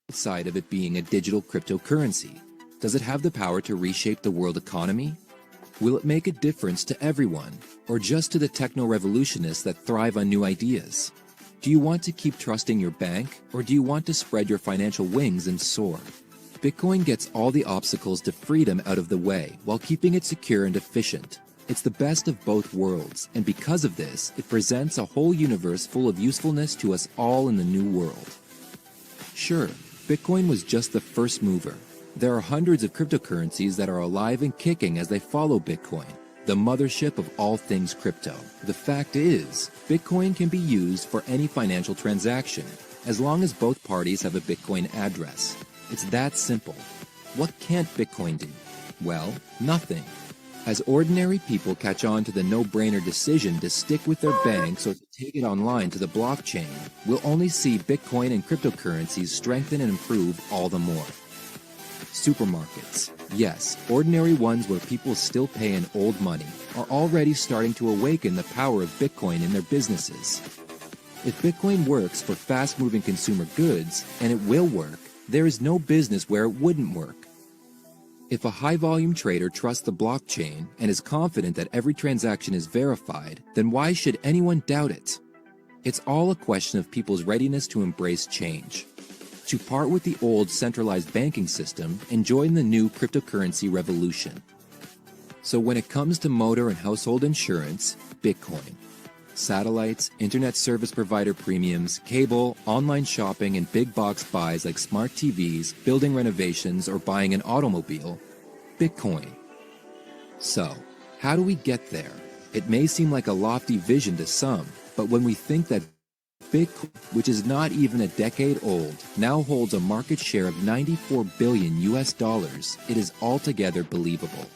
Side of it being a digital cryptocurrency? Does it have the power to reshape the world economy? Will it make a difference to everyone, or just to the techno-revolutionists that thrive on new ideas? Do you want to keep trusting your bank, or do you want to spread your financial wings and soar? Bitcoin gets all the obstacles to freedom out of the way while keeping it secure and efficient. It's the best of both worlds, and because of this, it presents a whole universe full of usefulness to us all in the new world. Sure, Bitcoin was just the first mover. There are hundreds of cryptocurrencies that are alive and kicking as they follow Bitcoin, the mothership of all things crypto. The fact is, Bitcoin can be used for any financial transaction, as long as both parties have a Bitcoin address. It's that simple. What can't Bitcoin do? Well, nothing. As ordinary people catch on to the no-brainer decision to stick with their banks or to take it online to the blockchain, we'll only see Bitcoin and cryptocurrencies strengthen and improve all the more. Supermarkets. Yes, ordinary ones where people still pay in old money are already starting to awaken the power of Bitcoin in their businesses. If Bitcoin works for fast-moving consumer goods, and it will work, there is no business where it wouldn't work. If a high-volume trader trusts the blockchain and is confident that every transaction is verified, then why should anyone doubt it? It's all a question of people's readiness to embrace change, to part with the old centralized banking system and join the new cryptocurrency revolution. So when it comes to motor and household insurance, Bitcoin. Satellites, internet service provider premiums, cable, online shopping, and big box buys like smart TVs, building renovations, or buying an automobile, Bitcoin. So, how do we get there? It may seem like a lofty vision to some, but when we think that Bitcoin, which is not even a decade old, now holds a market share of 94 billion US dollars, it is altogether believable.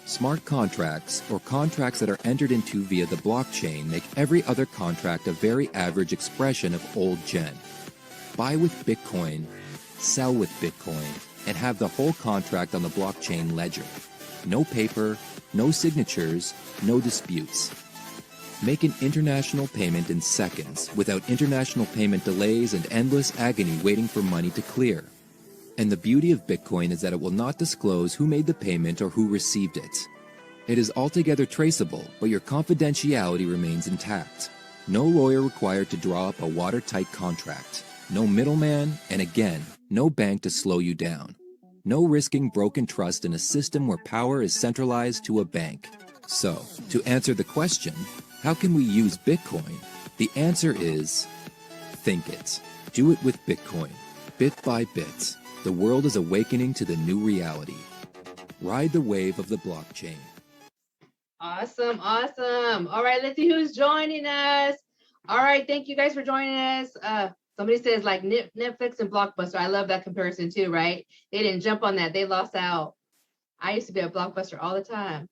Smart contracts, or contracts that are entered into via the blockchain, make every other contract a very average expression of old gen. Buy with Bitcoin, sell with Bitcoin, and have the whole contract on the blockchain ledger. No paper, no signatures, no disputes. Make an international payment in seconds, without international payment delays and endless agony waiting for money to clear. And the beauty of Bitcoin is that it will not disclose who made the payment or who received it. It is altogether traceable, but your confidentiality remains intact. No lawyer required to draw up a watertight contract. No middleman, and again, no bank to slow you down. No risking broken trust in a system where power is centralized to a bank. So, to answer the question, how can we use Bitcoin? The answer is, think it. Do it with Bitcoin, bit by bit. The world is awakening to the new reality. Ride the wave of the blockchain. Awesome, awesome. All right, let's see who's joining us. All right, thank you guys for joining us. Somebody says like Netflix and Blockbuster. I love that comparison too, right? They didn't jump on that. They lost out. I used to be a Blockbuster all the time.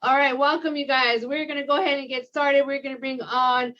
All right, welcome you guys. We're going to go ahead and get started. We're going to bring on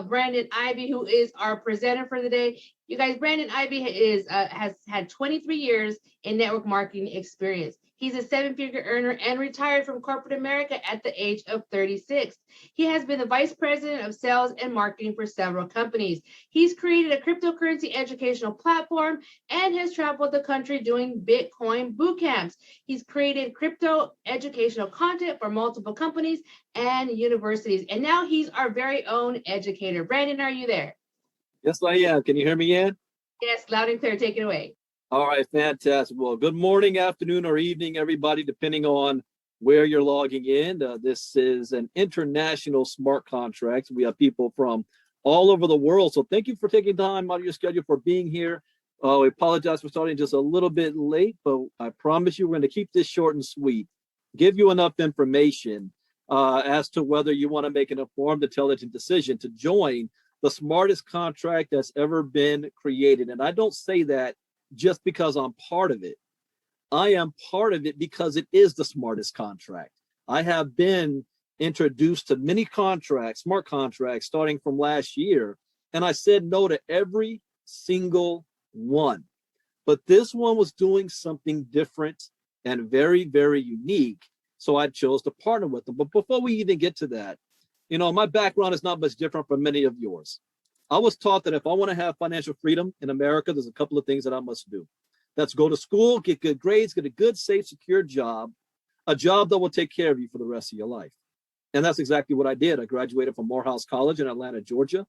Brandon Ivey, who is our presenter for the day. You guys, Brandon Ivey has had 23 years in network marketing experience. He's a seven-figure earner and retired from corporate America at the age of 36. He has been the vice president of sales and marketing for several companies. He's created a cryptocurrency educational platform and has traveled the country doing Bitcoin boot camps. He's created crypto educational content for multiple companies and universities. And now he's our very own educator. Brandon, are you there? Yes, I am. Can you hear me, Ann? Yes, loud and clear. Take it away. All right, fantastic. Well, good morning, afternoon, or evening, everybody, depending on where you're logging in. This is an international smart contract. We have people from all over the world. So thank you for taking time out of your schedule for being here. We apologize for starting just a little bit late, but I promise you we're going to keep this short and sweet. Give you enough information as to whether you want to make an informed, intelligent decision to join the smartest contract that's ever been created. And I don't say that just because I'm part of it. I am part of it because it is the smartest contract. I have been introduced to many contracts, smart contracts, starting from last year, and I said no to every single one. But this one was doing something different and very, very unique, so I chose to partner with them. But before we even get to that, you know, my background is not much different from many of yours. I was taught that if I want to have financial freedom in America, there's a couple of things that I must do. That's go to school, get good grades, get a good, safe, secure job, a job that will take care of you for the rest of your life. And that's exactly what I did. I graduated from Morehouse College in Atlanta, Georgia.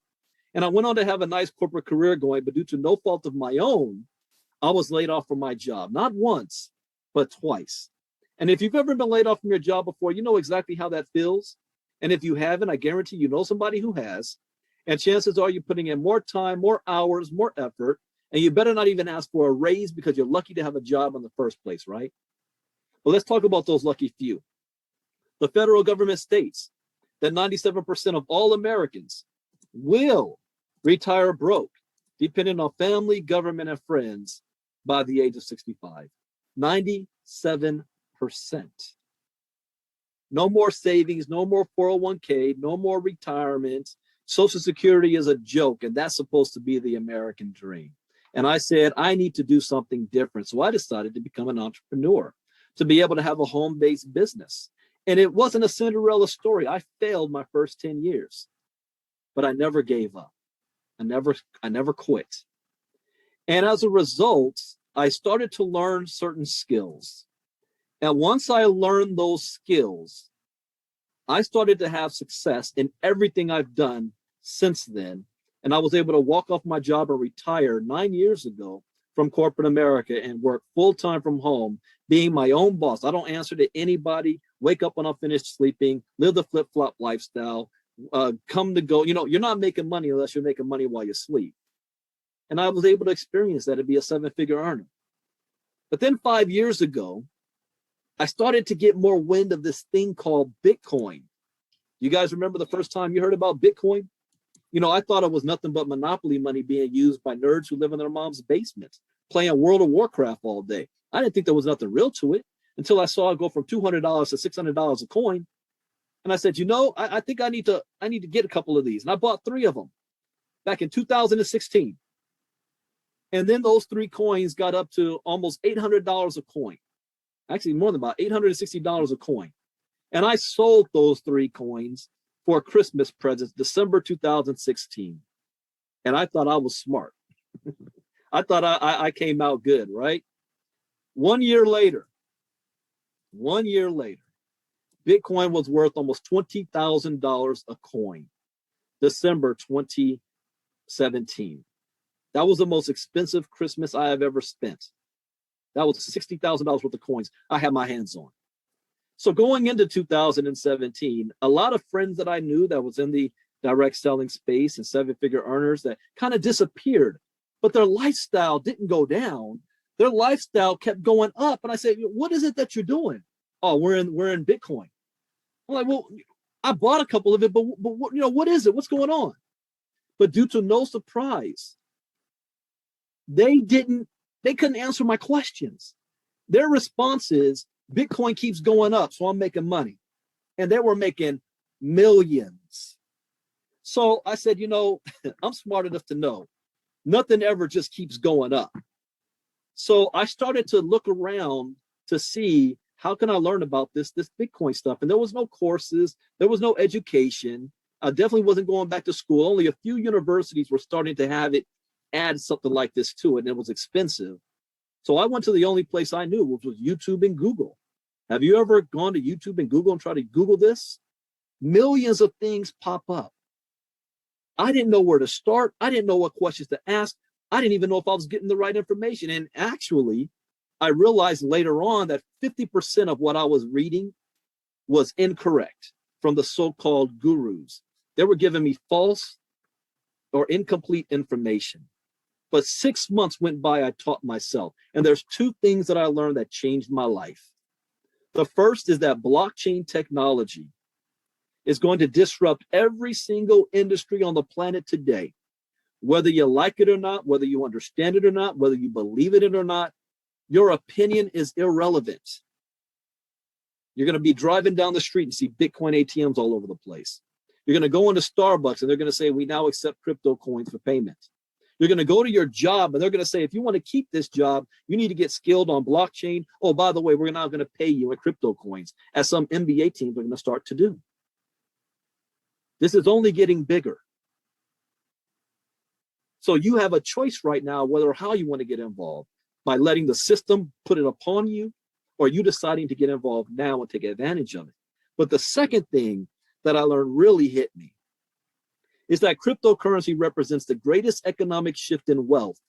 And I went on to have a nice corporate career going, but due to no fault of my own, I was laid off from my job, not once, but twice. And if you've ever been laid off from your job before, you know exactly how that feels. And if you haven't, I guarantee you know somebody who has. And chances are you're putting in more time, more hours, more effort, and you better not even ask for a raise because you're lucky to have a job in the first place, right? Well, let's talk about those lucky few. The federal government states that 97% of all Americans will retire broke, depending on family, government, and friends by the age of 65. 97%. No more savings, no more 401k, no more retirement. Social Security is a joke, and that's supposed to be the American dream. And I said, I need to do something different. So I decided to become an entrepreneur, to be able to have a home-based business. And it wasn't a Cinderella story. I failed my first 10 years, but I never gave up. I never quit. And as a result, I started to learn certain skills. And once I learned those skills, I started to have success in everything I've done since then. And I was able to walk off my job and retire 9 years ago from corporate America and work full-time from home, being my own boss. I don't answer to anybody, wake up when I'm finished sleeping, live the flip-flop lifestyle, come to go. You know, you're not making money unless you're making money while you sleep. And I was able to experience that and be a seven-figure earner. But then 5 years ago, I started to get more wind of this thing called Bitcoin. You guys remember the first time you heard about Bitcoin? You know, I thought it was nothing but monopoly money being used by nerds who live in their mom's basement, playing World of Warcraft all day. I didn't think there was nothing real to it until I saw it go from $200 to $600 a coin. And I said, you know, I think I need to get a couple of these. And I bought 3 of them back in 2016. And then those 3 coins got up to almost $800 a coin. Actually, more than about $860 a coin. And I sold those 3 coins for Christmas presents, December 2016. And I thought I was smart. I thought I came out good, right? 1 year later, Bitcoin was worth almost $20,000 a coin. December 2017. That was the most expensive Christmas I have ever spent. That was $60,000 worth of coins I had my hands on. So going into 2017, a lot of friends that I knew that was in the direct selling space and seven-figure earners that kind of disappeared, but their lifestyle didn't go down. Their lifestyle kept going up. And I said, what is it that you're doing? Oh, we're in Bitcoin. I'm like, well, I bought a couple of it, but you know, what is it? What's going on? But due to no surprise, they couldn't answer my questions. Their response is, Bitcoin keeps going up, so I'm making money. And they were making millions. So I said, you know, I'm smart enough to know nothing ever just keeps going up. So I started to look around to see how can I learn about this Bitcoin stuff. And there was no courses, there was no education. I definitely wasn't going back to school. Only a few universities were starting to have it add something like this to it, and it was expensive. So I went to the only place I knew, which was YouTube and Google. Have you ever gone to YouTube and Google and tried to Google this? Millions of things pop up. I didn't know where to start. I didn't know what questions to ask. I didn't even know if I was getting the right information. And actually, I realized later on that 50% of what I was reading was incorrect from the so-called gurus. They were giving me false or incomplete information. But 6 months went by, I taught myself. And there's 2 things that I learned that changed my life. The first is that blockchain technology is going to disrupt every single industry on the planet today. Whether you like it or not, whether you understand it or not, whether you believe in it or not, your opinion is irrelevant. You're going to be driving down the street and see Bitcoin ATMs all over the place. You're going to go into Starbucks and they're going to say, we now accept crypto coins for payment. You're going to go to your job and they're going to say, if you want to keep this job, you need to get skilled on blockchain. Oh, by the way, we're now going to pay you in crypto coins, as some MBA teams are going to start to do. This is only getting bigger. So you have a choice right now whether or how you want to get involved, by letting the system put it upon you, or you deciding to get involved now and take advantage of it. But the second thing that I learned really hit me is that cryptocurrency represents the greatest economic shift in wealth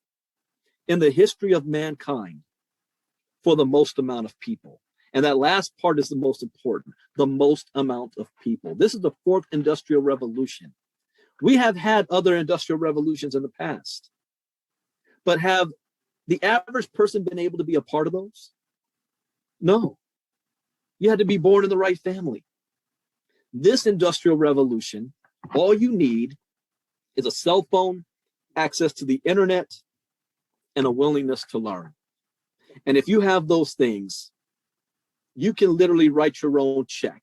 in the history of mankind for the most amount of people. And that last part is the most important, the most amount of people. This is the fourth industrial revolution. We have had other industrial revolutions in the past, but have the average person been able to be a part of those? No. You had to be born in the right family. This industrial revolution, all you need is a cell phone, access to the internet, and a willingness to learn. And if you have those things, you can literally write your own check.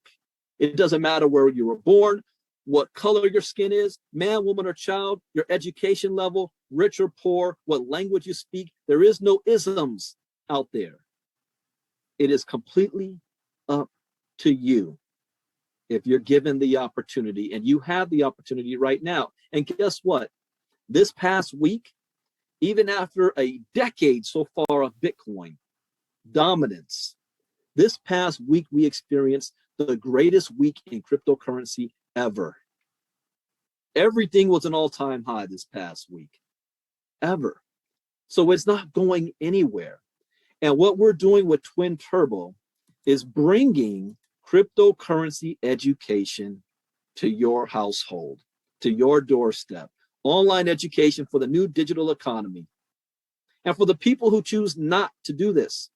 It doesn't matter where you were born, what color your skin is, man, woman, or child, your education level, rich or poor, what language you speak. There is no isms out there. It is completely up to you if you're given the opportunity, and you have the opportunity right now. And guess what? This past week, even after a decade so far of Bitcoin dominance, this past week we experienced the greatest week in cryptocurrency ever. Everything was an all-time high this past week, ever. So it's not going anywhere. And what we're doing with Twin Turbo is bringing cryptocurrency education to your household, to your doorstep. Online education for the new digital economy. And for the people who choose not to do this,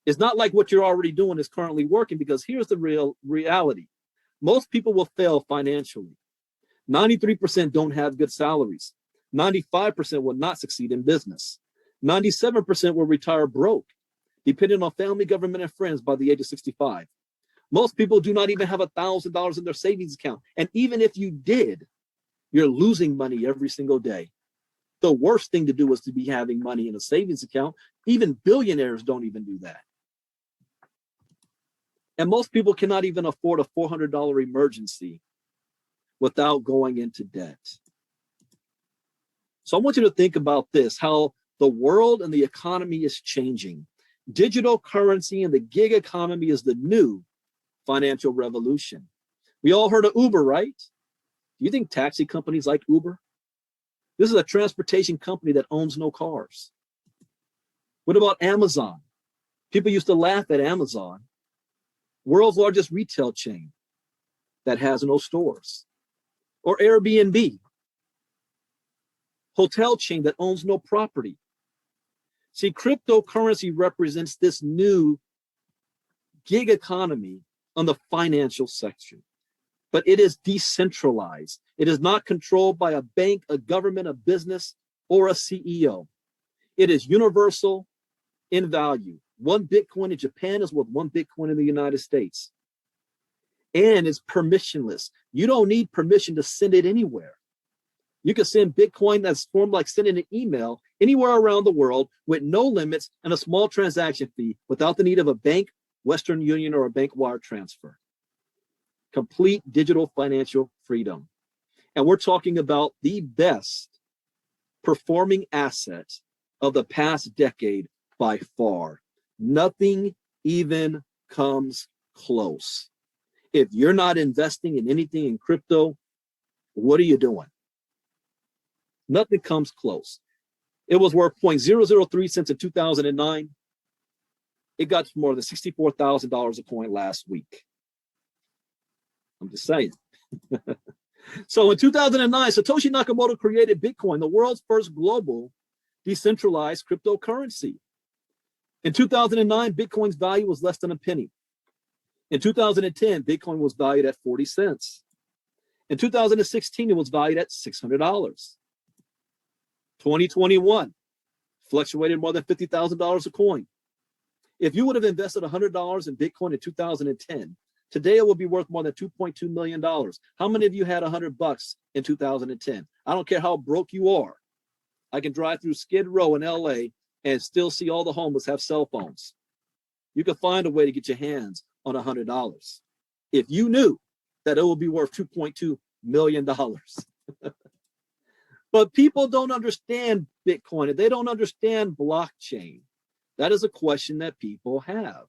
it's not like what you're already doing is currently working, because here's the real reality. Most people will fail financially. 93% don't have good salaries. 95% will not succeed in business. 97% will retire broke, depending on family, government, and friends by the age of 65. Most people do not even have $1,000 in their savings account. And even if you did, you're losing money every single day. The worst thing to do is to be having money in a savings account. Even billionaires don't even do that. And most people cannot even afford a $400 emergency without going into debt. So I want you to think about this, how the world and the economy is changing. Digital currency and the gig economy is the new financial revolution. We all heard of Uber, right? Do you think taxi companies like Uber? This is a transportation company that owns no cars. What about Amazon? People used to laugh at Amazon, world's largest retail chain that has no stores. Or Airbnb, hotel chain that owns no property. See, cryptocurrency represents this new gig economy on the financial section, but it is decentralized. It is not controlled by a bank, a government, a business, or a CEO. It is universal in value. One Bitcoin in Japan is worth one Bitcoin in the United States. And it's permissionless. You don't need permission to send it anywhere. You can send Bitcoin that's formed like sending an email anywhere around the world with no limits and a small transaction fee without the need of a bank, Western Union, or a bank wire transfer. Complete digital financial freedom. And we're talking about the best performing asset of the past decade by far. Nothing even comes close. If you're not investing in anything in crypto, what are you doing? Nothing comes close. It was worth 0.003 cents in 2009. It got to more than $64,000 a coin last week. I'm just saying. So in 2009, Satoshi Nakamoto created Bitcoin, the world's first global decentralized cryptocurrency. In 2009, Bitcoin's value was less than a penny. In 2010, Bitcoin was valued at 40 cents. In 2016, it was valued at $600. 2021 fluctuated more than $50,000 a coin. If you would have invested $100 in Bitcoin in 2010, today it would be worth more than $2.2 million. How many of you had $100 in 2010? I don't care how broke you are. I can drive through Skid Row in LA and still see all the homeless have cell phones. You can find a way to get your hands on $100 if you knew that it would be worth $2.2 million. But people don't understand Bitcoin. They don't understand blockchain. That is a question that people have.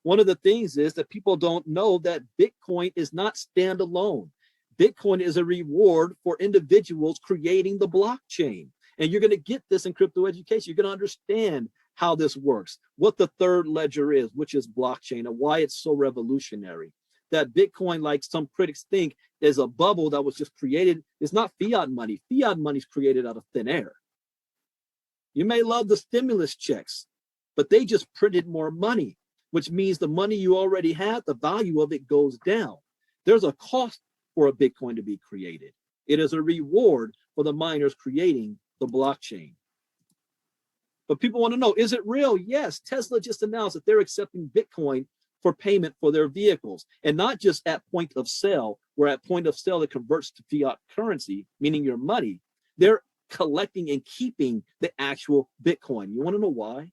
One of the things is that people don't know that Bitcoin is not standalone. Bitcoin is a reward for individuals creating the blockchain. And you're going to get this in crypto education. You're going to understand how this works, what the third ledger is, which is blockchain, and why it's so revolutionary. That Bitcoin, like some critics think, is a bubble that was just created. It's not fiat money. Fiat money is created out of thin air. You may love the stimulus checks, but they just printed more money, which means the money you already had, the value of it goes down. There's a cost for a Bitcoin to be created. It is a reward for the miners creating the blockchain. But people want to know, is it real? Yes, Tesla just announced that they're accepting Bitcoin for payment for their vehicles, and not just at point of sale, where at point of sale it converts to fiat currency, meaning your money. They're collecting and keeping the actual Bitcoin. You want to know why?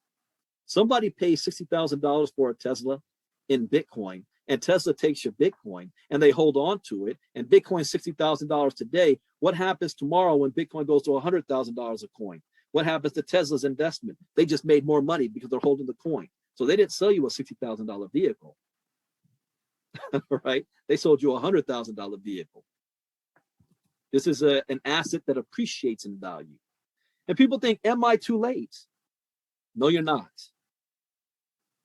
Somebody pays $60,000 for a Tesla in Bitcoin, and Tesla takes your Bitcoin and they hold on to it, and Bitcoin's $60,000 today. What happens tomorrow when Bitcoin goes to $100,000 a coin? What happens to Tesla's investment? They just made more money because they're holding the coin. So they didn't sell you a $60,000 vehicle, right? They sold you a $100,000 vehicle. This is an asset that appreciates in value. And people think, am I too late? No, you're not.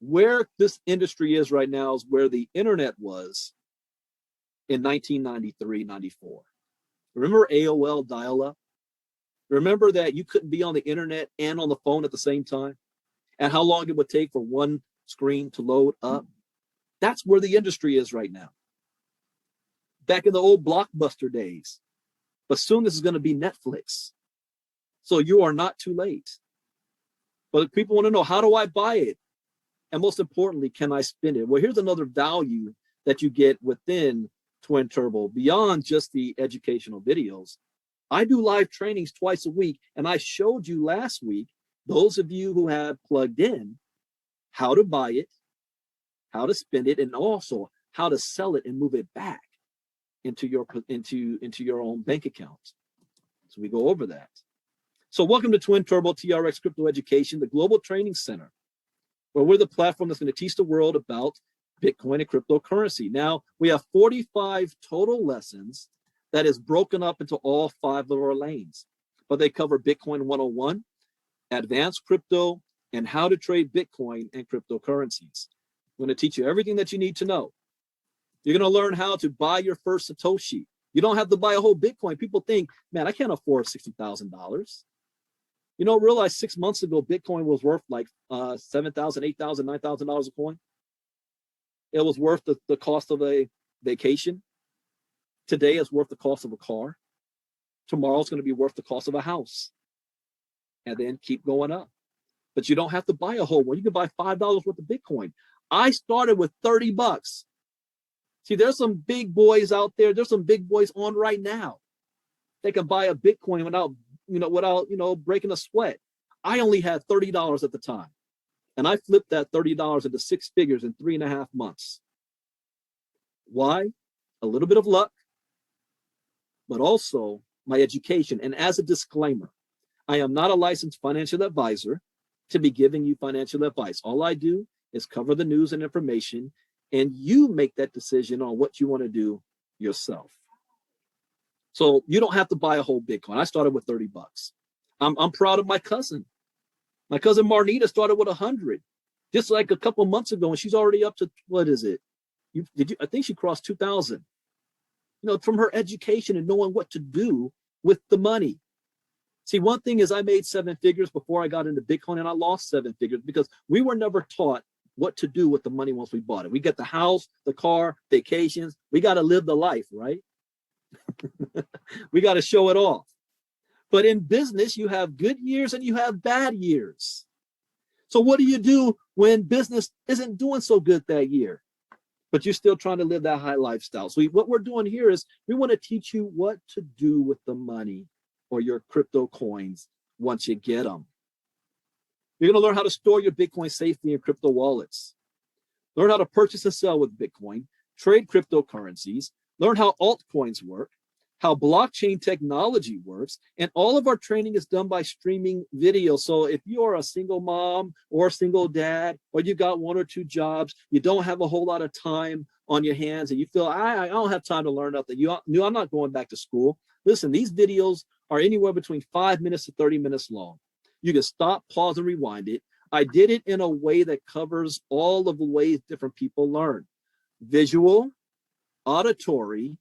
Where this industry is right now is where the internet was in 1993, 94. Remember AOL dial-up? Remember that you couldn't be on the internet and on the phone at the same time? And how long it would take for one screen to load up? That's where the industry is right now. Back in the old Blockbuster days. But soon this is going to be Netflix. So you are not too late. But people want to know, how do I buy it? And most importantly, can I spend it? Well, here's another value that you get within Twin Turbo, beyond just the educational videos. I do live trainings twice a week, and I showed you last week, those of you who have plugged in, how to buy it, how to spend it, and also how to sell it and move it back into your own bank account. So we go over that. So welcome to Twin Turbo TRX Crypto Education, the global training center, where we're the platform that's going to teach the world about Bitcoin and cryptocurrency. Now, we have 45 total lessons that is broken up into all 5 of our lanes. But they cover Bitcoin 101, advanced crypto, and how to trade Bitcoin and cryptocurrencies. I'm going to teach you everything that you need to know. You're going to learn how to buy your first Satoshi. You don't have to buy a whole Bitcoin. People think, man, I can't afford $60,000. You don't realize 6 months ago, Bitcoin was worth like $7,000, $8,000, $9,000 a coin. It was worth the cost of a vacation. Today it's worth the cost of a car. Tomorrow it's going to be worth the cost of a house. And then keep going up. But you don't have to buy a whole one. You can buy $5 worth of Bitcoin. I started with $30. See, there's some big boys out there. There's some big boys on right now. They can buy a Bitcoin without breaking a sweat. I only had $30 at the time. And I flipped that $30 into 6 figures in 3.5 months. Why? A little bit of luck, but also my education. And as a disclaimer, I am not a licensed financial advisor to be giving you financial advice. All I do is cover the news and information, and you make that decision on what you want to do yourself. So you don't have to buy a whole Bitcoin. I started with $30. I'm proud of my cousin. My cousin Marnita started with 100, just like a couple months ago, and she's already up to, what is it? I think she crossed 2,000. From her education and knowing what to do with the money. See, one thing is I made 7 figures before I got into Bitcoin, and I lost 7 figures because we were never taught what to do with the money once we bought it. We get the house, the car, vacations. We got to live the life, right? We got to show it off. But in business, you have good years and you have bad years. So what do you do when business isn't doing so good that year, but you're still trying to live that high lifestyle? So what we're doing here is we want to teach you what to do with the money or your crypto coins once you get them. You're going to learn how to store your Bitcoin safely in crypto wallets. Learn how to purchase and sell with Bitcoin, trade cryptocurrencies, learn how altcoins work, how blockchain technology works, and all of our training is done by streaming video. So if you are a single mom or a single dad, or you got 1 or 2 jobs, you don't have a whole lot of time on your hands, and you feel, I don't have time to learn nothing. I'm not going back to school. Listen, these videos are anywhere between 5 minutes to 30 minutes long. You can stop, pause, and rewind it. I did it in a way that covers all of the ways different people learn: visual, auditory,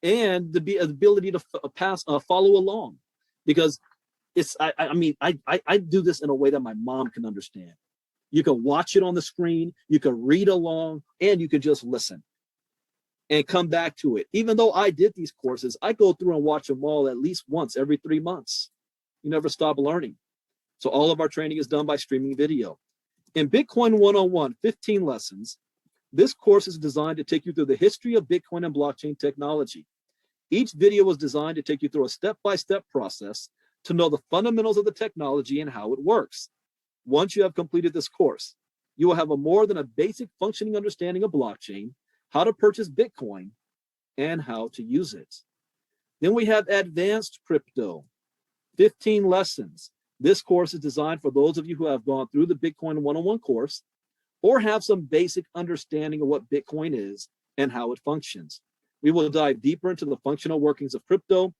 and the ability to follow along. Because I do this in a way that my mom can understand. You can watch it on the screen, you can read along, and you can just listen and come back to it. Even though I did these courses, I go through and watch them all at least once every 3 months. You never stop learning. So all of our training is done by streaming video. In Bitcoin 101, 15 lessons, this course is designed to take you through the history of Bitcoin and blockchain technology. Each video was designed to take you through a step-by-step process to know the fundamentals of the technology and how it works. Once you have completed this course, you will have a more than a basic functioning understanding of blockchain, how to purchase Bitcoin, and how to use it. Then we have advanced crypto, 15 lessons. This course is designed for those of you who have gone through the Bitcoin 101 course or have some basic understanding of what Bitcoin is and how it functions. We will dive deeper into the functional workings of crypto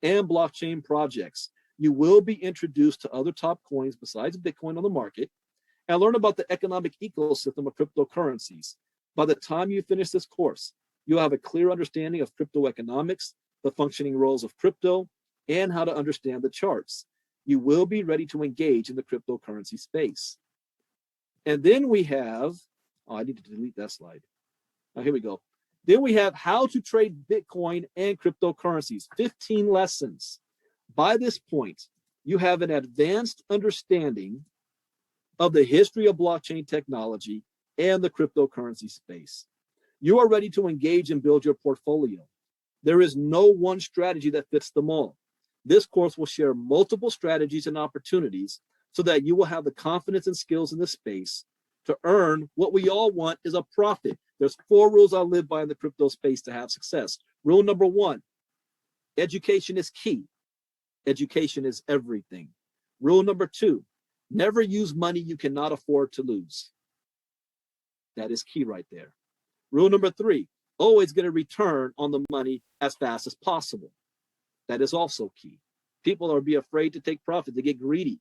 and blockchain projects. You will be introduced to other top coins besides Bitcoin on the market and learn about the economic ecosystem of cryptocurrencies. By the time you finish this course, you'll have a clear understanding of crypto economics, the functioning roles of crypto, and how to understand the charts. You will be ready to engage in the cryptocurrency space. And then we have, I need to delete that slide. Here we go. Then we have how to trade Bitcoin and cryptocurrencies, 15 lessons. By this point, you have an advanced understanding of the history of blockchain technology and the cryptocurrency space. You are ready to engage and build your portfolio. There is no one strategy that fits them all. This course will share multiple strategies and opportunities so that you will have the confidence and skills in this space to earn what we all want is a profit. There's 4 rules I live by in the crypto space to have success. Rule number 1, education is key. Education is everything. Rule number 2, never use money you cannot afford to lose. That is key right there. Rule number 3, always get a return on the money as fast as possible. That is also key. People are be afraid to take profit. They get greedy.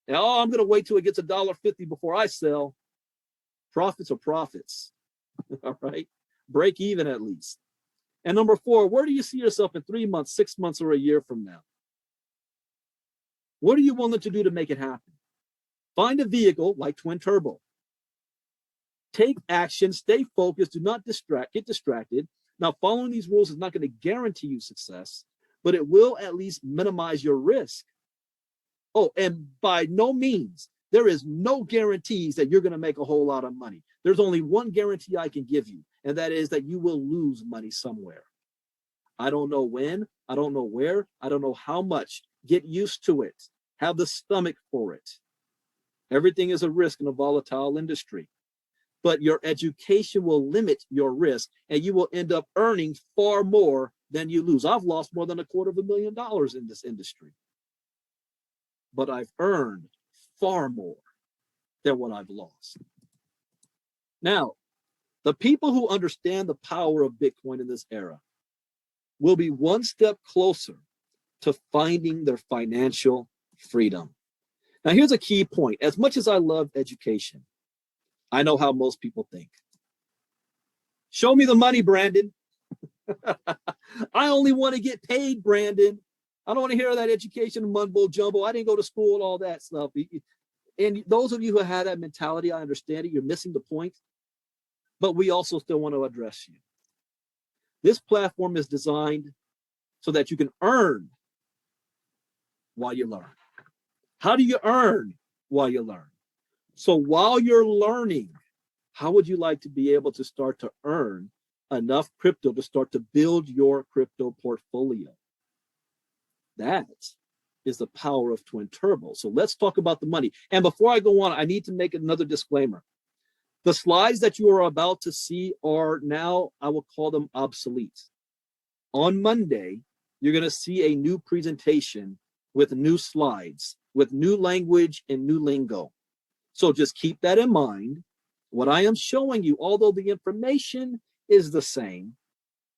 And, I'm going to wait till it gets $1.50 before I sell. Profits are profits. All right. Break even at least. And number 4, where do you see yourself in 3 months, 6 months, or a year from now? What are you willing to do to make it happen? Find a vehicle like Twin Turbo. Take action, stay focused, do not get distracted. Now, following these rules is not going to guarantee you success, but it will at least minimize your risk. Oh, and by no means, there is no guarantees that you're going to make a whole lot of money. There's only one guarantee I can give you, and that is that you will lose money somewhere. I don't know when, I don't know where, I don't know how much. Get used to it. Have the stomach for it. Everything is a risk in a volatile industry. But your education will limit your risk, and you will end up earning far more than you lose. I've lost more than $250,000 in this industry, but I've earned far more than what I've lost. Now, the people who understand the power of Bitcoin in this era will be one step closer to finding their financial freedom. Now, here's a key point. As much as I love education, I know how most people think. Show me the money, Brandon. I only want to get paid, Brandon. I don't want to hear that education mumbo jumbo. I didn't go to school and all that stuff. And those of you who have that mentality, I understand it. You're missing the point. But we also still want to address you. This platform is designed so that you can earn while you learn. How do you earn while you learn? So while you're learning, how would you like to be able to start to earn enough crypto to start to build your crypto portfolio? That is the power of Twin Turbo. So let's talk about the money. And before I go on, I need to make another disclaimer. The slides that you are about to see are now, I will call them obsolete. On Monday, you're going to see a new presentation with new slides, with new language and new lingo. So just keep that in mind. What I am showing you, although the information is the same,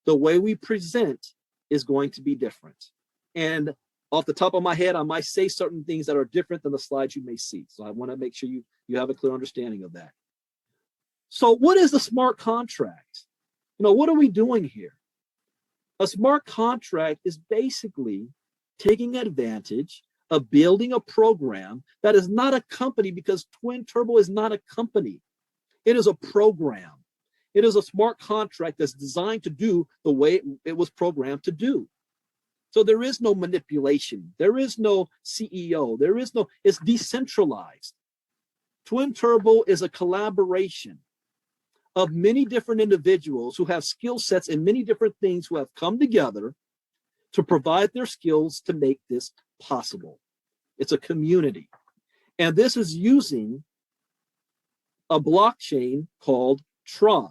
the way we present is going to be different. And off the top of my head, I might say certain things that are different than the slides you may see. So I want to make sure you have a clear understanding of that. So what is the smart contract? What are we doing here? A smart contract is basically taking advantage of building a program that is not a company, because Twin Turbo is not a company. It is a program. It is a smart contract that's designed to do the way it was programmed to do. So there is no manipulation. There is no CEO. It's decentralized. Twin Turbo is a collaboration of many different individuals who have skill sets in many different things, who have come together to provide their skills to make this possible. It's a community. And this is using a blockchain called Tron.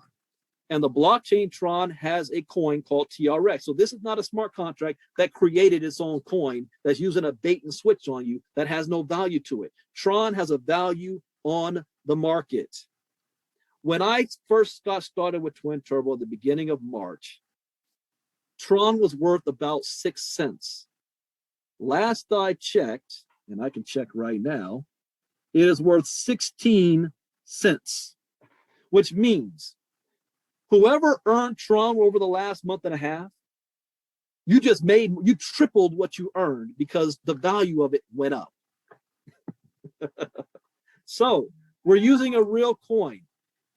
And the blockchain Tron has a coin called TRX. So this is not a smart contract that created its own coin that's using a bait and switch on you that has no value to it. Tron has a value on the market. When I first got started with Twin Turbo at the beginning of March, Tron was worth about 6 cents. Last I checked, and I can check right now, it is worth 16 cents, which means whoever earned Tron over the last month and a half, you tripled what you earned because the value of it went up. So we're using a real coin.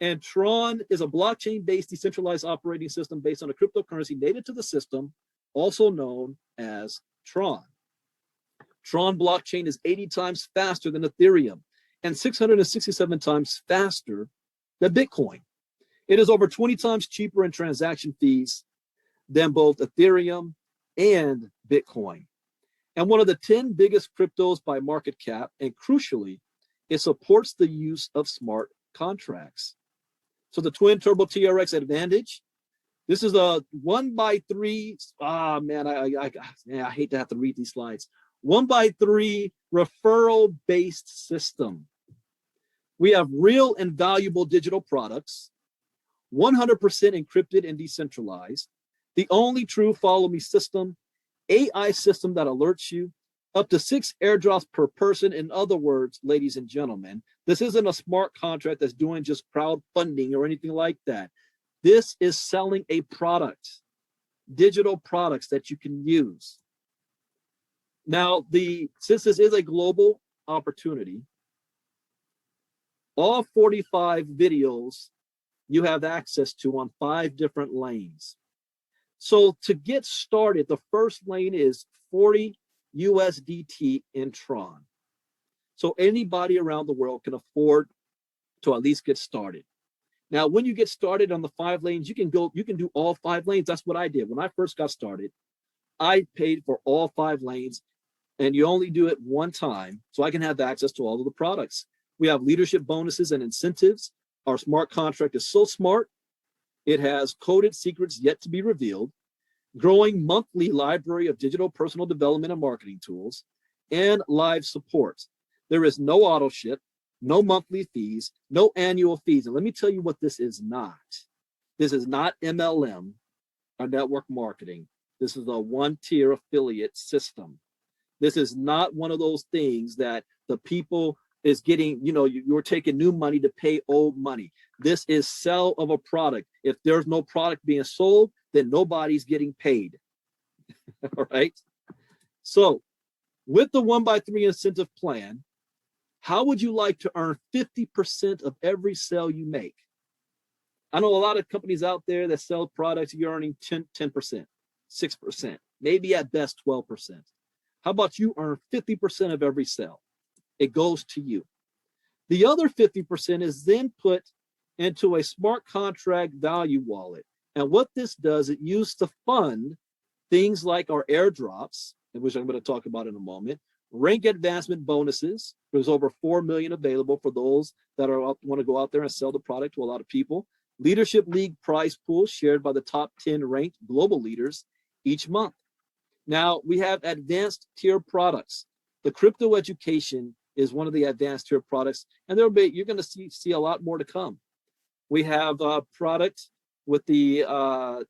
And Tron is a blockchain-based decentralized operating system based on a cryptocurrency native to the system, also known as Tron. Tron blockchain is 80 times faster than Ethereum and 667 times faster than Bitcoin. It is over 20 times cheaper in transaction fees than both Ethereum and Bitcoin. And one of the 10 biggest cryptos by market cap, and crucially, it supports the use of smart contracts. So the Twin Turbo TRX Advantage, this is a 1x3. I hate to have to read these slides. 1x3 referral-based system. We have real and valuable digital products, 100% encrypted and decentralized, the only true follow me system, AI system that alerts you, up to 6 airdrops per person. In other words, ladies and gentlemen, this isn't a smart contract that's doing just crowdfunding or anything like that. This is selling a product, digital products that you can use. Now, since this is a global opportunity, all 45 videos you have access to on 5 different lanes. So to get started, the first lane is 40 USDT in Tron. So anybody around the world can afford to at least get started. Now, when you get started on the 5 lanes, you can do all 5 lanes. That's what I did. When I first got started, I paid for all 5 lanes, and you only do it one time, so I can have access to all of the products. We have leadership bonuses and incentives. Our smart contract is so smart, it has coded secrets yet to be revealed, growing monthly library of digital personal development and marketing tools, and live support. There is no auto ship, no monthly fees, no annual fees. And let me tell you what this is not. This is not MLM or network marketing. This is a 1-tier affiliate system. This is not one of those things that the people is getting, you're taking new money to pay old money. This is sell of a product. If there's no product being sold, then nobody's getting paid. All right. So with the 1x3 incentive plan, how would you like to earn 50% of every sale you make? I know a lot of companies out there that sell products, you're earning 10%, 6%, maybe at best 12%. How about you earn 50% of every sale? It goes to you. The other 50% is then put into a smart contract value wallet. And what this does, it used to fund things like our airdrops, which I'm going to talk about in a moment, rank advancement bonuses. There's over 4 million available for those that want to go out there and sell the product to a lot of people. Leadership League prize pools shared by the top 10 ranked global leaders each month. Now, we have advanced tier products. The crypto education is one of the advanced tier products, and you're going to see a lot more to come. We have a product with the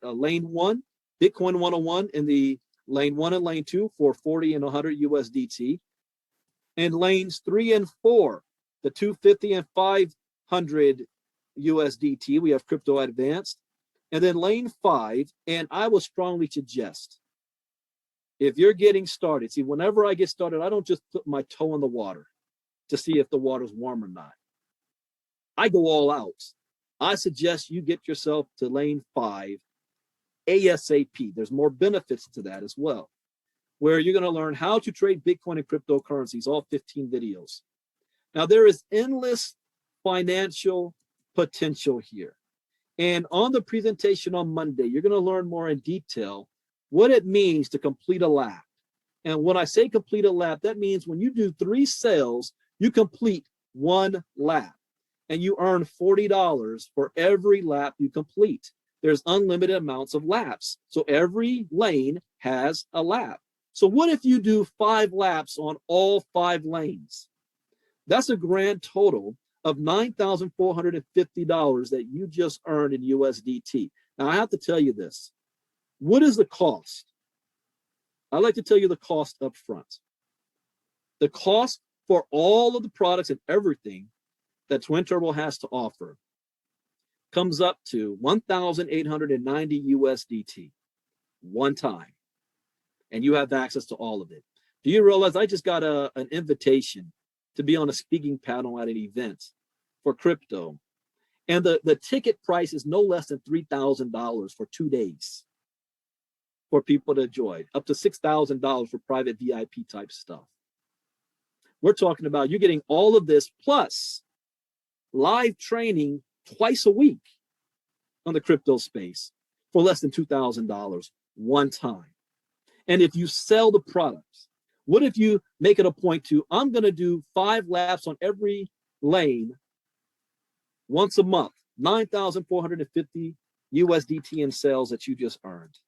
lane 1, Bitcoin 101 in the lane 1 and lane 2 for 40 and 100 USDT. And lanes 3 and 4, the 250 and 500 USDT, we have crypto advanced. And then lane 5, and I will strongly suggest, if you're getting started, see, whenever I get started, I don't just put my toe in the water to see if the water's warm or not. I go all out. I suggest you get yourself to lane 5 ASAP. There's more benefits to that as well, where you're going to learn how to trade Bitcoin and cryptocurrencies, all 15 videos. Now, there is endless financial potential here. And on the presentation on Monday, you're going to learn more in detail what it means to complete a lap. And when I say complete a lap, that means when you do 3 sales, you complete 1 lap. And you earn $40 for every lap you complete. There's unlimited amounts of laps. So every lane has a lap. So what if you do 5 laps on all 5 lanes? That's a grand total of $9,450 that you just earned in USDT. Now, I have to tell you this. What is the cost? I'd like to tell you the cost up front. The cost for all of the products and everything that Twin Turbo has to offer comes up to 1,890 USDT one time. And you have access to all of it. Do you realize I just got an invitation to be on a speaking panel at an event for crypto? And the ticket price is no less than $3,000 for 2 days for people to enjoy, up to $6,000 for private VIP type stuff. We're talking about you getting all of this plus live training twice a week on the crypto space for less than $2,000 one time. And if you sell the products, what if you make it a point to, I'm going to do 5 laps on every lane once a month, 9,450 USDT in sales that you just earned.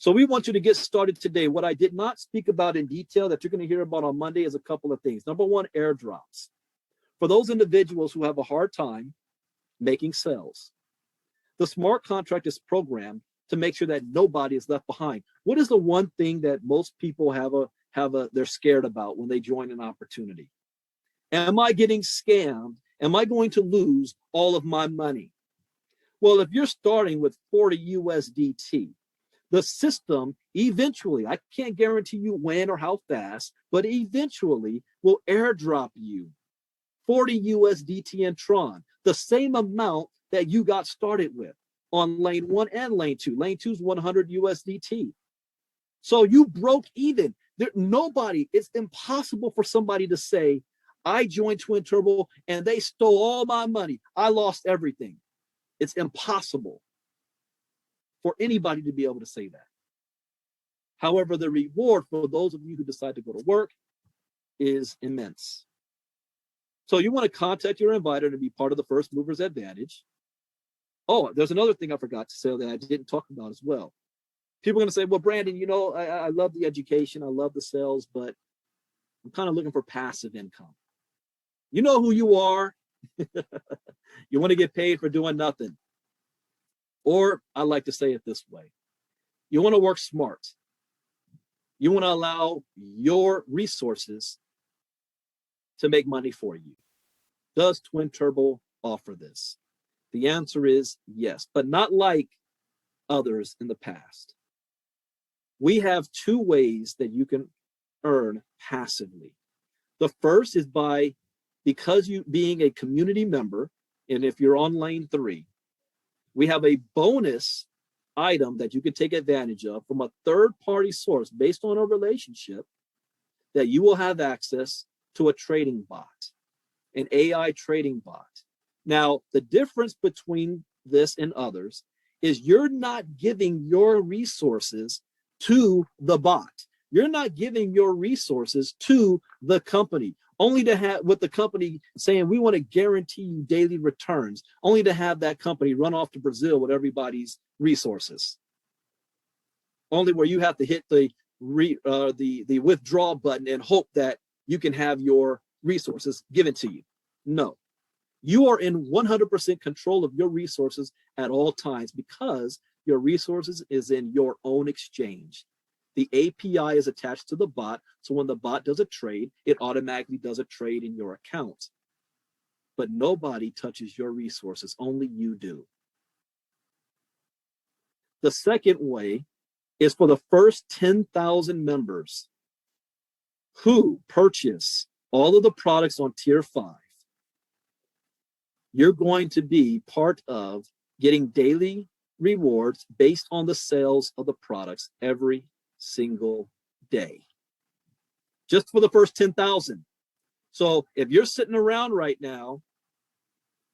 So we want you to get started today. What I did not speak about in detail that you're going to hear about on Monday is a couple of things. Number one, airdrops. For those individuals who have a hard time making sales, the smart contract is programmed to make sure that nobody is left behind. What is the one thing that most people they're scared about when they join an opportunity? Am I getting scammed? Am I going to lose all of my money? Well, if you're starting with 40 USDT, the system eventually, I can't guarantee you when or how fast, but eventually will airdrop you 40 USDT in Tron, the same amount that you got started with on lane 1 and lane 2. Lane 2 is 100 USDT. So you broke even. It's impossible for somebody to say, I joined Twin Turbo and they stole all my money. I lost everything. It's impossible for anybody to be able to say that. However, the reward for those of you who decide to go to work is immense. So you want to contact your inviter to be part of the First Movers Advantage. Oh, there's another thing I forgot to say that I didn't talk about as well. People are going to say, well, Brandon, I love the education. I love the sales, but I'm kind of looking for passive income. You know who you are. You want to get paid for doing nothing. Or I like to say it this way. You want to work smart. You want to allow your resources to make money for you. Does Twin Turbo offer this? The answer is yes, but not like others in the past. We have 2 ways that you can earn passively. The first is because you being a community member, and if you're on lane 3, we have a bonus item that you can take advantage of from a third-party source based on a relationship that you will have access to a trading bot, an AI trading bot. Now, the difference between this and others is you're not giving your resources to the bot. You're not giving your resources to the company, only to have with the company saying, we want to guarantee you daily returns, only to have that company run off to Brazil with everybody's resources. only where you have to hit the withdraw button and hope that you can have your resources given to you. No, you are in 100% control of your resources at all times because your resources is in your own exchange. The API is attached to the bot, so when the bot does a trade, it automatically does a trade in your account. But nobody touches your resources, only you do. The second way is for the first 10,000 members who purchase all of the products on tier 5. You're going to be part of getting daily rewards based on the sales of the products every single day. Just for the first 10,000. So if you're sitting around right now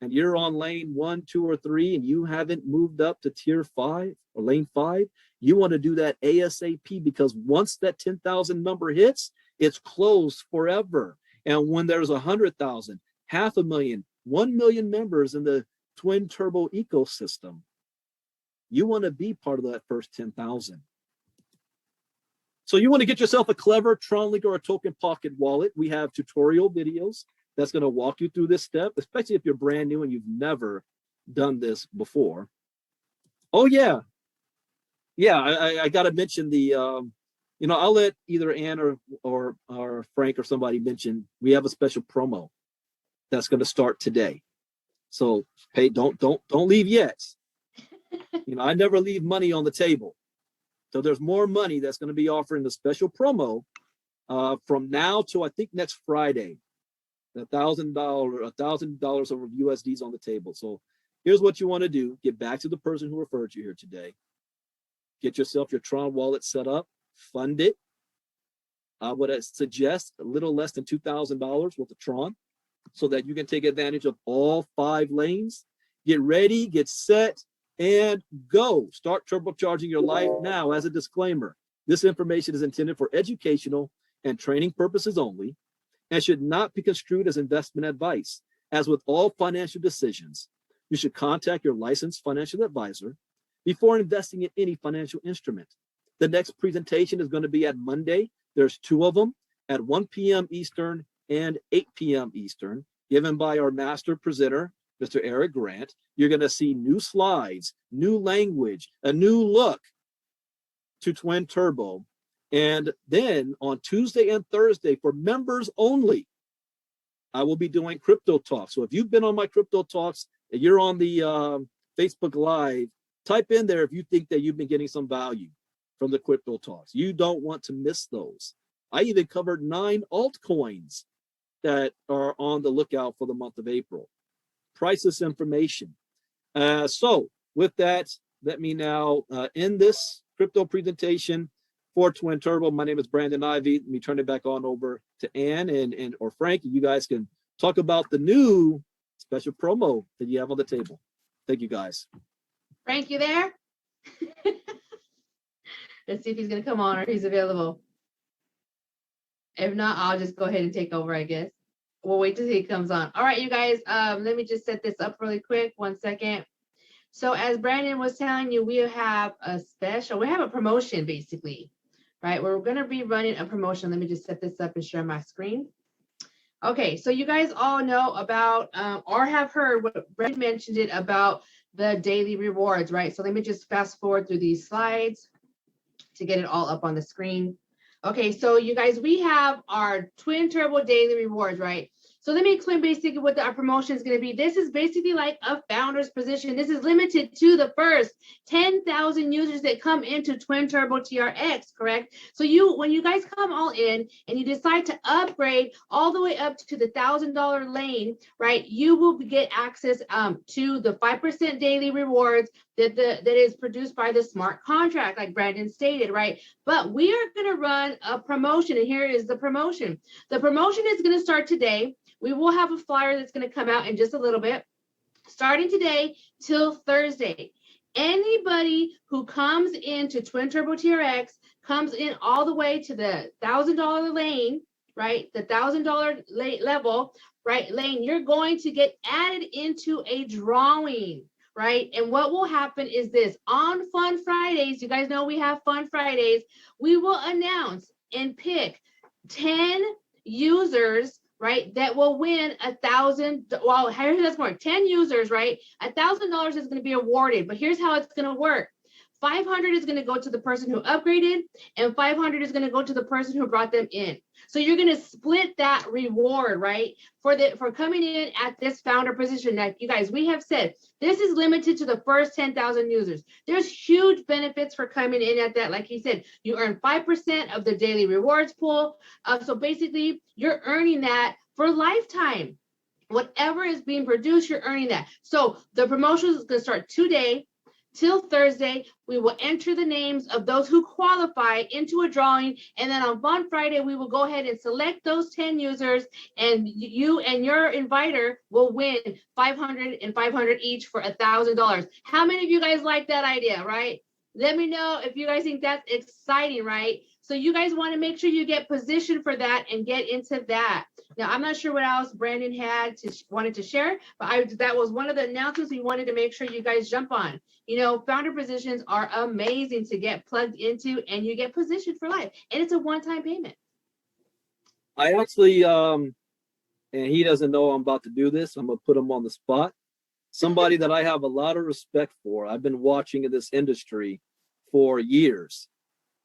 and you're on lane 1, 2, or 3, and you haven't moved up to tier 5 or lane 5, you want to do that ASAP, because once that 10,000 number hits, it's closed forever. And when there's 100,000, 500,000, 1 million members in the Twin Turbo ecosystem, you want to be part of that first 10,000. So you want to get yourself a clever TronLink or a Token Pocket wallet. We have tutorial videos that's going to walk you through this step, especially if you're brand new and you've never done this before. Oh yeah. Yeah, I got to mention the, I'll let either Ann or Frank or somebody mention, we have a special promo that's going to start today. So hey, don't leave yet. I never leave money on the table. So there's more money that's going to be offering the special promo from now to I think next Friday. $1,000 of USDs on the table. So here's what you want to do: get back to the person who referred you here today. Get yourself your Tron wallet set up, fund it. I would suggest a little less than $2,000 worth of Tron, so that you can take advantage of all 5 lanes. Get ready, get set, and go. Start turbocharging your life now. As a disclaimer, this information is intended for educational and training purposes only, and should not be construed as investment advice. As with all financial decisions, you should contact your licensed financial advisor before investing in any financial instrument. The next presentation is going to be at Monday. There's 2 of them at 1 p.m. Eastern and 8 p.m. Eastern, given by our master presenter, Mr. Eric Grant. You're going to see new slides, new language, a new look to Twin Turbo. And then on Tuesday and Thursday, for members only, I will be doing crypto talks. So if you've been on my crypto talks and you're on the Facebook Live, type in there if you think that you've been getting some value from the crypto talks. You don't want to miss those. I even covered 9 altcoins that are on the lookout for the month of April. Priceless information. So with that, let me now end this crypto presentation for Twin Turbo. My name is Brandon Ivey. Let me turn it back on over to Ann and or Frank. You guys can talk about the new special promo that you have on the table. Thank you, guys. Frank, you there? Let's see if he's going to come on or he's available. If not, I'll just go ahead and take over, I guess. We'll wait till he comes on. All right, you guys, let me just set this up really quick. 1 second. So as Brandon was telling you, we have a promotion basically, right? We're going to be running a promotion. Let me just set this up and share my screen. Okay, so you guys all know about or have heard what Brandon mentioned it about the daily rewards, right? So let me just fast forward through these slides to get it all up on the screen. Okay, so you guys, we have our Twin Turbo daily rewards, right? So let me explain basically what our promotion is going to be. This is basically like a founder's position. This is limited to the first 10,000 users that come into Twin Turbo TRX, correct? So when you guys come all in and you decide to upgrade all the way up to the $1,000 lane, right? You will get access to the 5% daily rewards that is produced by the smart contract, like Brandon stated, right? But we are going to run a promotion, and here is the promotion. The promotion is going to start today. We will have a flyer that's going to come out in just a little bit, starting today till Thursday. Anybody who comes into Twin Turbo TRX comes in all the way to the $1,000 lane, right? The $1,000 level, right? Lane, you're going to get added into a drawing right? And what will happen is this: on Fun Fridays, you guys know we have Fun Fridays, we will announce and pick 10 users, right, that will win well, here's more, 10 users, right? $1,000 is going to be awarded, but here's how it's going to work. 500 is going to go to the person who upgraded, and 500 is going to go to the person who brought them in. So you're going to split that reward, right, for coming in at this founder position. Like you guys, we have said this is limited to the first 10,000 users. There's huge benefits for coming in at that. Like he said, you earn 5% of the daily rewards pool. So basically, you're earning that for lifetime. Whatever is being produced, you're earning that. So the promotion is going to start today till Thursday. We will enter the names of those who qualify into a drawing, and then on Fun Friday we will go ahead and select those 10 users, and you and your inviter will win 500 and 500 each for $1,000. How many of you guys like that idea, right? Let me know if you guys think that's exciting, right? So you guys want to make sure you get positioned for that and get into that. Now, I'm not sure what else Brandon wanted to share, but that was one of the announcements we wanted to make sure you guys jump on. You know, founder positions are amazing to get plugged into, and you get positioned for life, and it's a one-time payment. I actually, and he doesn't know I'm about to do this, I'm gonna put him on the spot. Somebody that I have a lot of respect for. I've been watching in this industry for years,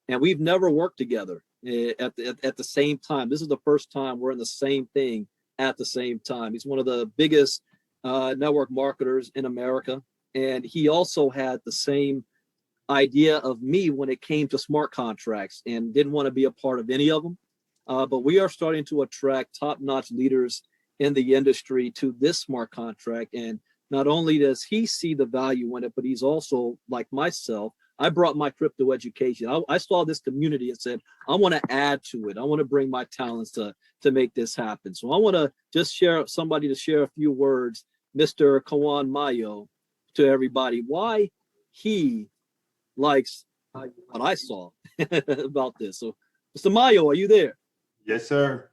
and we've never worked together at the same time. This is the first time we're in the same thing at the same time. He's one of the biggest network marketers in America, and he also had the same idea of me when it came to smart contracts and didn't want to be a part of any of them. But we are starting to attract top-notch leaders in the industry to this smart contract. And not only does he see the value in it, but he's also, like myself, I brought my crypto education. I saw this community and said, I want to add to it. I want to bring my talents to make this happen. So I want to just share a few words, Mr. Kawan Mayo, to everybody, why he likes what I saw about this. So, Mr. Mayo, are you there? Yes, sir.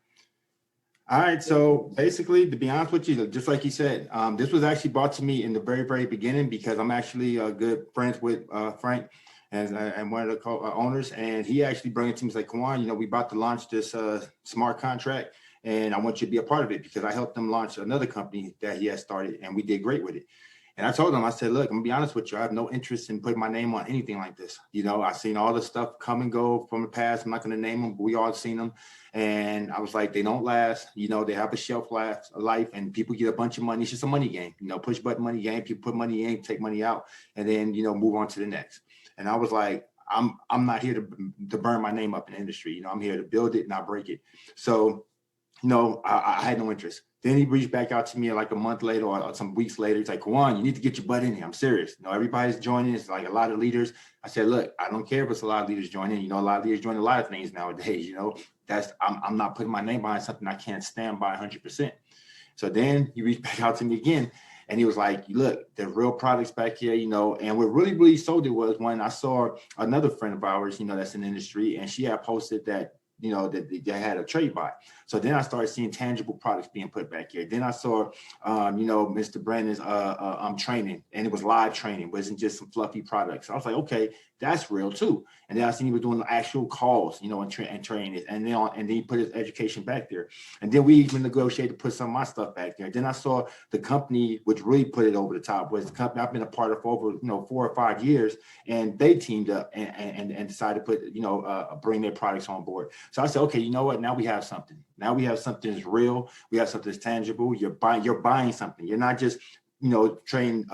All right. So basically, to be honest with you, just like you said, this was actually brought to me in the very, very beginning because I'm actually good friends with Frank and one of the owners, and he actually brought it to me. He's like, Kawan, you know, we about to launch this smart contract, and I want you to be a part of it because I helped them launch another company that he has started, and we did great with it. And I told him, I said, look, I'm gonna be honest with you. I have no interest in putting my name on anything like this. You know, I've seen all the stuff come and go from the past. I'm not gonna name them, but we all seen them. And I was like, they don't last. You know, they have a shelf life, and people get a bunch of money. It's just a money game, you know, push button money game. People put money in, take money out, and then, you know, move on to the next. And I was like, I'm not here to burn my name up in the industry. You know, I'm here to build it, not break it. So, you know, I had no interest. Then he reached back out to me like a month later or some weeks later. He's like, Kawan, you need to get your butt in here. I'm serious. You know, everybody's joining. It's like a lot of leaders. I said, look, I don't care if it's a lot of leaders joining. You know, a lot of leaders join a lot of things nowadays. You know, I'm not putting my name behind something I can't stand by 100%. So then he reached back out to me again. And he was like, look, there's real products back here, you know. And what really, really sold it was when I saw another friend of ours, you know, that's in the industry, and she had posted that, you know, that they had a trade buy. So then I started seeing tangible products being put back here. Then I saw, you know, Mr. Brandon's training, and it was live training. It wasn't just some fluffy products. So I was like, okay, that's real too. And then I seen he was doing actual calls, you know, and training it. And then he put his education back there. And then we even negotiated to put some of my stuff back there. Then I saw the company, which really put it over the top, was the company I've been a part of for over, you know, 4 or 5 years. And they teamed up and decided to put, you know, bring their products on board. So I said, okay, you know what? Now we have something. Now we have something that's real. We have something that's tangible. You're buying something. You're not just, you know, trading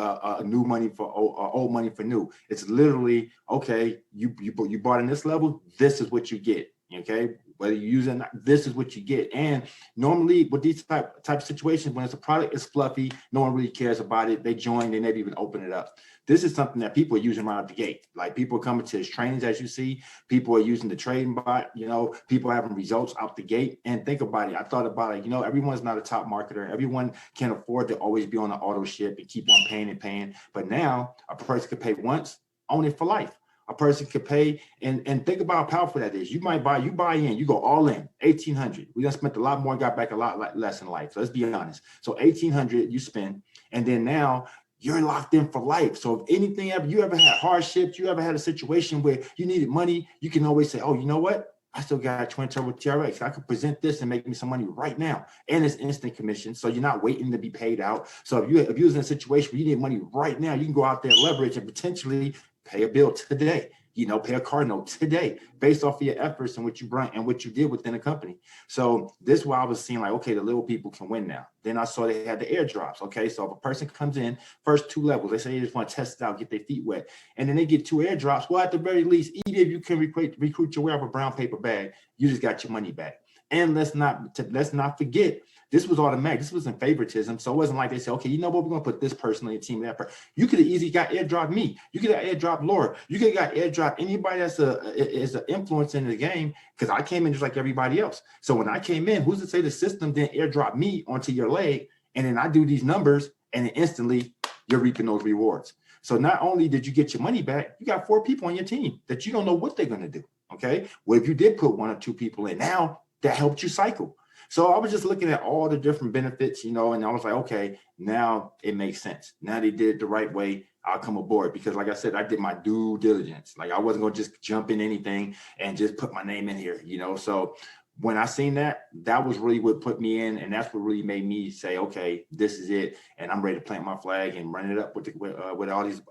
new money for old money for new. It's literally, okay, you bought in this level, this is what you get. Okay, whether you use it or not, this is what you get. And normally with these type of situations, when it's a product, it's fluffy, no one really cares about it. They join, they never even open it up. This is something that people are using right out the gate. Like people are coming to his trainings, as you see. People are using the trading bot, you know, people are having results out the gate. And think about it. I thought about it, you know, everyone's not a top marketer. Everyone can't afford to always be on the auto ship and keep on paying and paying. But now a person could pay once, own it for life. A person could pay, and think about how powerful that is. You buy in, you go all in, 1,800. We done spent a lot more, got back a lot less in life. So let's be honest. So 1,800 you spend, and then now you're locked in for life. So if anything ever, you ever had hardships, you ever had a situation where you needed money, you can always say, oh, you know what? I still got a twin turbo TRX. I could present this and make me some money right now. And it's instant commission. So you're not waiting to be paid out. So if you was in a situation where you need money right now, you can go out there, leverage, and potentially pay a bill today. Pay a car note today based off of your efforts and what you brought and what you did within the company. So this is why I was seeing like, okay, the little people can win now. Then I saw they had the airdrops. Okay, so if a person comes in, first 2 levels, they say they just want to test it out, get their feet wet, and then they get 2 airdrops. Well, at the very least, even if you can recruit your way off a brown paper bag, you just got your money back. And let's not forget, this was automatic. This wasn't favoritism. So it wasn't like they said, okay, you know what, we're going to put this person on your team, that person. You could have easily got airdropped me. You could have airdropped Laura. You could have got airdropped anybody that's is an influence in the game, because I came in just like everybody else. So when I came in, who's to say the system didn't airdrop me onto your leg? And then I do these numbers, and then instantly you're reaping those rewards. So not only did you get your money back, you got 4 people on your team that you don't know what they're going to do. Okay. Well, if you did put 1 or 2 people in, now that helped you cycle. So I was just looking at all the different benefits, and I was like, okay, now it makes sense. Now they did it the right way. I'll come aboard, because like I said, I did my due diligence. Like I wasn't going to just jump in anything and just put my name in here, So when I seen that, that was really what put me in. And that's what really made me say, okay, this is it. And I'm ready to plant my flag and run it up with all these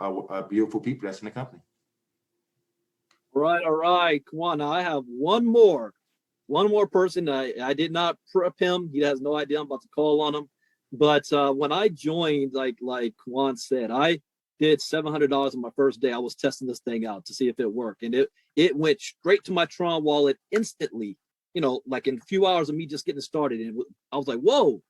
beautiful people that's in the company. All right. Come on. Now I have one more person. I did not prep him. He has no idea I'm about to call on him. But when I joined, like Juan said, I did $700 on my first day. I was testing this thing out to see if it worked. And it went straight to my Tron wallet instantly, like in a few hours of me just getting started. And I was like, whoa,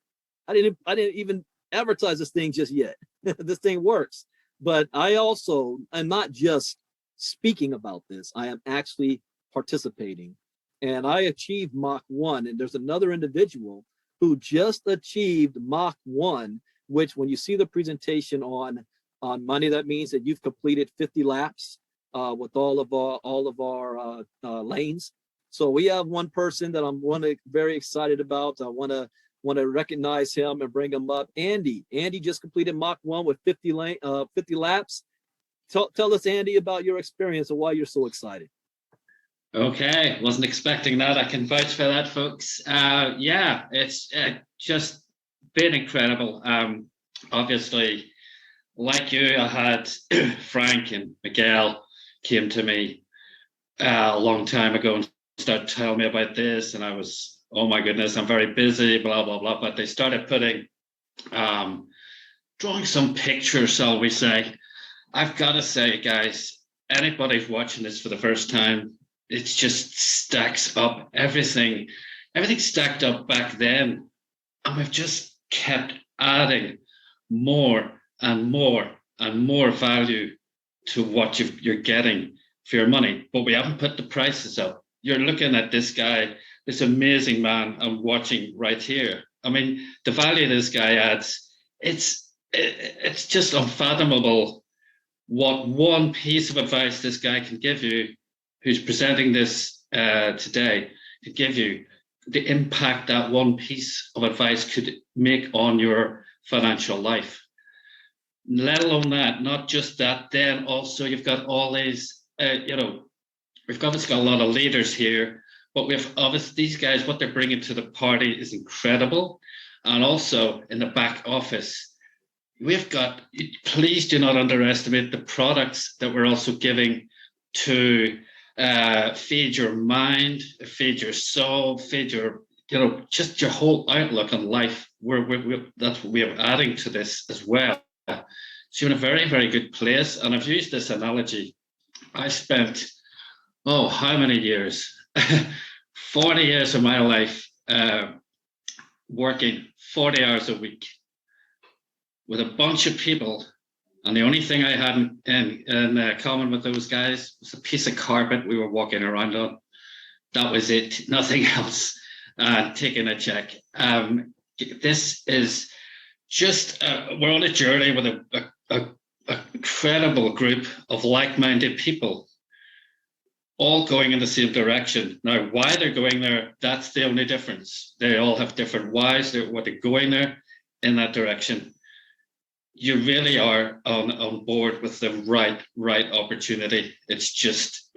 I didn't even advertise this thing just yet. This thing works. But I also am not just speaking about this. I am actually participating. And I achieved Mach 1. And there's another individual who just achieved Mach 1, which when you see the presentation on Monday, that means that you've completed 50 laps with all of our lanes. So we have one person that I'm very excited about. I want to recognize him and bring him up. Andy just completed Mach 1 with 50 laps. Tell us, Andy, about your experience and why you're so excited. Okay, wasn't expecting that. I can vouch for that, folks. Yeah, it's just been incredible. Obviously, like you, I had Frank and Miguel came to me a long time ago and started telling me about this, and I was, oh my goodness, I'm very busy, blah, blah, blah. But they started putting, drawing some pictures, shall we say. I've got to say, guys, anybody who's watching this for the first time, it just stacks up. Everything stacked up back then. And we've just kept adding more and more and more value to what you're getting for your money. But we haven't put the prices up. You're looking at this guy, this amazing man I'm watching right here. I mean, the value this guy adds, it's just unfathomable what one piece of advice this guy can give you, who's presenting this today, to give you the impact that one piece of advice could make on your financial life. Let alone that, not just that, then also you've got all these, we've obviously got a lot of leaders here, but we've obviously, these guys, what they're bringing to the party is incredible. And also in the back office, we've got, please do not underestimate the products that we're also giving to feed your mind, feed your soul, feed your, just your whole outlook on life. That's what we're adding to this as well. So you're in a very, very good place. And I've used this analogy. I spent, how many years? 40 years of my life working 40 hours a week with a bunch of people. And the only thing I had in common with those guys was a piece of carpet we were walking around on. That was it, nothing else. Taking a check. This is just, we're on a journey with a incredible group of like-minded people, all going in the same direction. Now, why they're going there, that's the only difference. They all have different whys, what they're going there in that direction. you really are on board with the right opportunity. It's just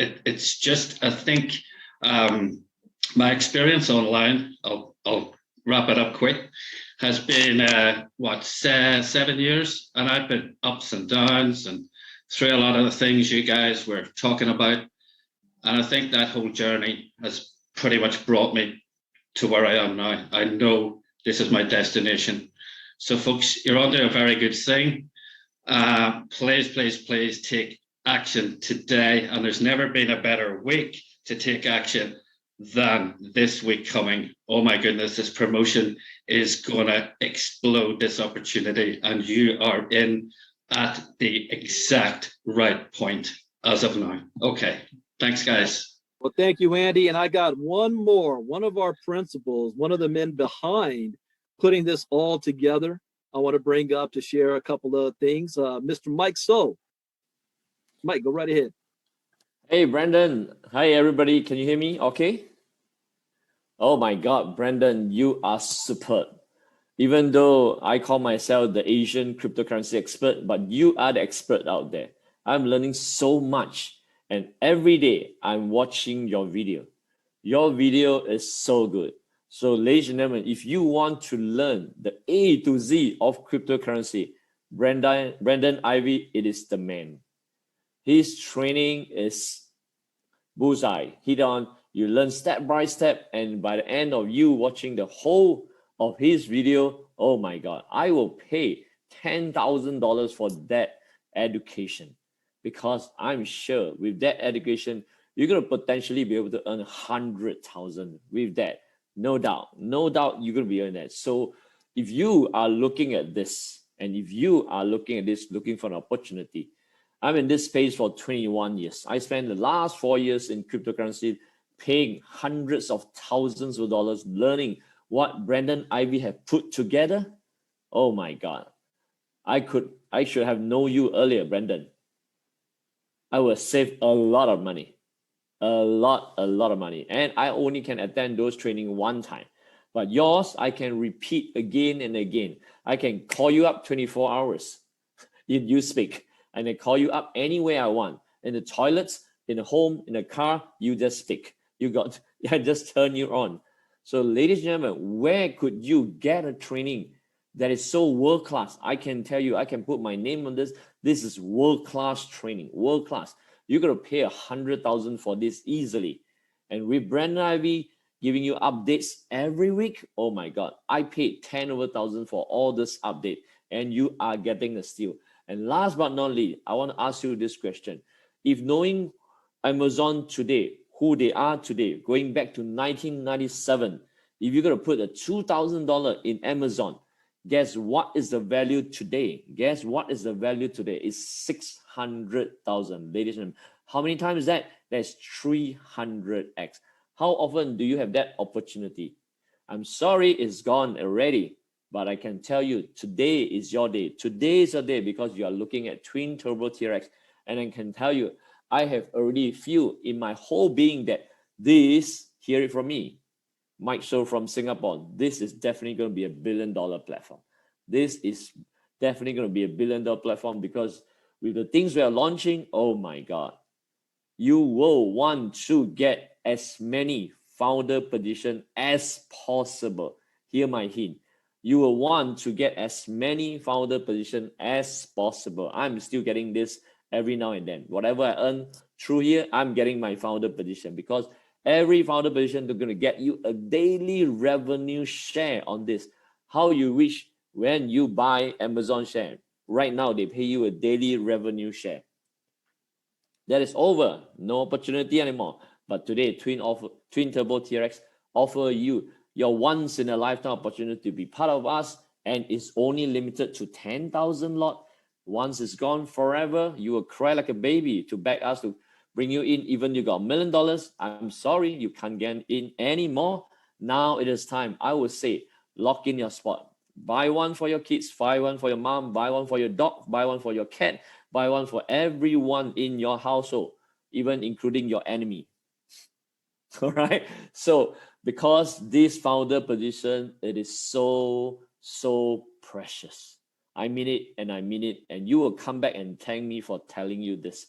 I think my experience online, I'll wrap it up quick, has been 7 years, and I've been ups and downs and through a lot of the things you guys were talking about. And I think that whole journey has pretty much brought me to where I am now. I know this is my destination. So folks, you're onto a very good thing. Please take action today. And there's never been a better week to take action than this week coming. Oh my goodness, this promotion is gonna explode this opportunity, and you are in at the exact right point as of now. Okay, thanks guys. Well, thank you, Andy. And I got one more, one of our principals, one of the men behind putting this all together. I want to bring up to share a couple of things. Mr. Mike So. Mike, go right ahead. Hey, Brandon. Hi, everybody. Can you hear me? Okay. Oh my God, Brandon, you are superb. Even though I call myself the Asian cryptocurrency expert, but you are the expert out there. I'm learning so much. And every day I'm watching your video. Your video is so good. So ladies and gentlemen, if you want to learn the A to Z of cryptocurrency, Brandon Ivey, it is the man. His training is bullseye. Hit on, you learn step by step, and by the end of you watching the whole of his video, oh my God, I will pay $10,000 for that education, because I'm sure with that education, you're going to potentially be able to earn 100,000 with that. No doubt you're going to be earning that. So if you are looking at this, and if you are looking at this, looking for an opportunity, I'm in this space for 21 years. I spent the last 4 years in cryptocurrency, paying hundreds of thousands of dollars, learning what Brandon Ivey have put together. Oh my God. I should have known you earlier, Brandon. I would save a lot of money, a lot of money. And I only can attend those training one time. But yours, I can repeat again and again. I can call you up 24 hours if you speak. And I call you up anywhere I want. In the toilets, in the home, in the car, you just speak. I just turn you on. So ladies and gentlemen, where could you get a training that is so world-class? I can tell you, I can put my name on this. This is world-class training, world-class. You're gonna pay 100,000 for this easily. And with Brandon Ivey giving you updates every week, oh my God, I paid 10 over thousand for all this update, and you are getting a steal. And last but not least, I want to ask you this question. If knowing Amazon today, who they are today, going back to 1997, if you're going to put a $2,000 in Amazon, guess what is the value today? Guess what is the value today? It's 600,000, ladies and gentlemen. How many times is that? That's 300x. How often do you have that opportunity? I'm sorry, it's gone already. But I can tell you, today is your day. Today is your day, because you are looking at twin turbo TRX. And I can tell you, I have already feel in my whole being that this, hear it from me, Mike Show from Singapore, this is definitely going to be $1 billion platform. This is definitely going to be $1 billion platform, because with the things we are launching, oh my God, you will want to get as many founder positions as possible. Hear my hint. You will want to get as many founder positions as possible. I'm still getting this every now and then. Whatever I earn through here, I'm getting my founder position, because every founder position is going to get you a daily revenue share on this. How you reach when you buy Amazon share. Right now, they pay you a daily revenue share. That is over. No opportunity anymore. But today, Twin Turbo TRX offer you your once in a lifetime opportunity to be part of us, and it's only limited to 10,000 lot. Once it's gone forever, you will cry like a baby to beg us to bring you in. Even you got $1 million, I'm sorry, you can't get in anymore. Now it is time. I would say lock in your spot. Buy one for your kids, buy one for your mom, buy one for your dog, buy one for your cat, buy one for everyone in your household, even including your enemy. All right. So because this founder position, it is so precious. I mean it and I mean it. And you will come back and thank me for telling you this.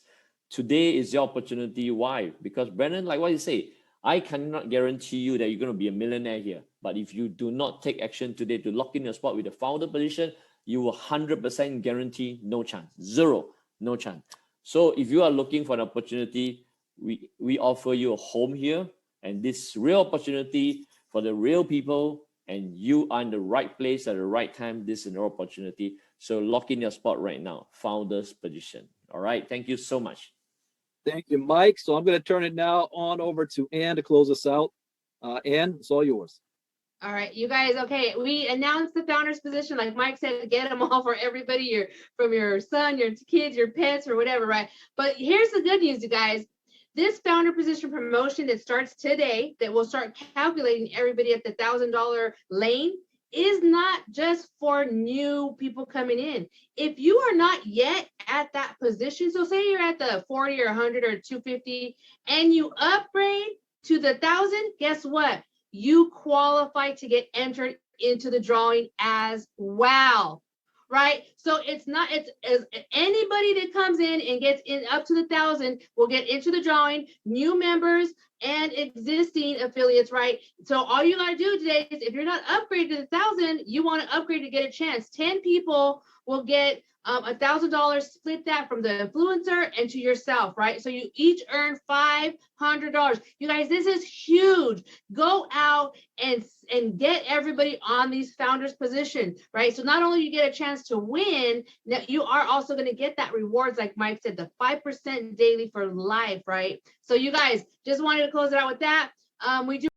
Today is your opportunity. Why? Because Brandon, like what you say, I cannot guarantee you that you're going to be a millionaire here. But if you do not take action today to lock in your spot with the founder position, you will 100% guarantee no chance. Zero, no chance. So if you are looking for an opportunity, we offer you a home here, and this real opportunity for the real people, and you are in the right place at the right time. This is an opportunity. So lock in your spot right now, founder's position. All right. Thank you so much. Thank you, Mike. So I'm going to turn it now on over to Ann to close us out. Ann, it's all yours. All right, you guys, okay, we announced the founder's position, like Mike said, get them all for everybody, from your son, your kids, your pets, or whatever, right? But here's the good news, you guys. This founder position promotion that starts today, that will start calculating everybody at the $1,000 lane, is not just for new people coming in. If you are not yet at that position, so say you're at the 40 or 100 or 250 and you upgrade to the 1,000, guess what? You qualify to get entered into the drawing as well, right? So it's anybody that comes in and gets in up to the 1,000 will get into the drawing, new members and existing affiliates, right? So all you got to do today is, if you're not upgraded to the 1,000, you want to upgrade to get a chance. 10 people will get $1,000, split that from the influencer and to yourself, right? So you each earn $500. You guys, this is huge. Go out and get everybody on these founders position, right? So not only you get a chance to win, now you are also going to get that rewards, like Mike said, the 5% daily for life, right? So you guys, just wanted to close it out with that. We do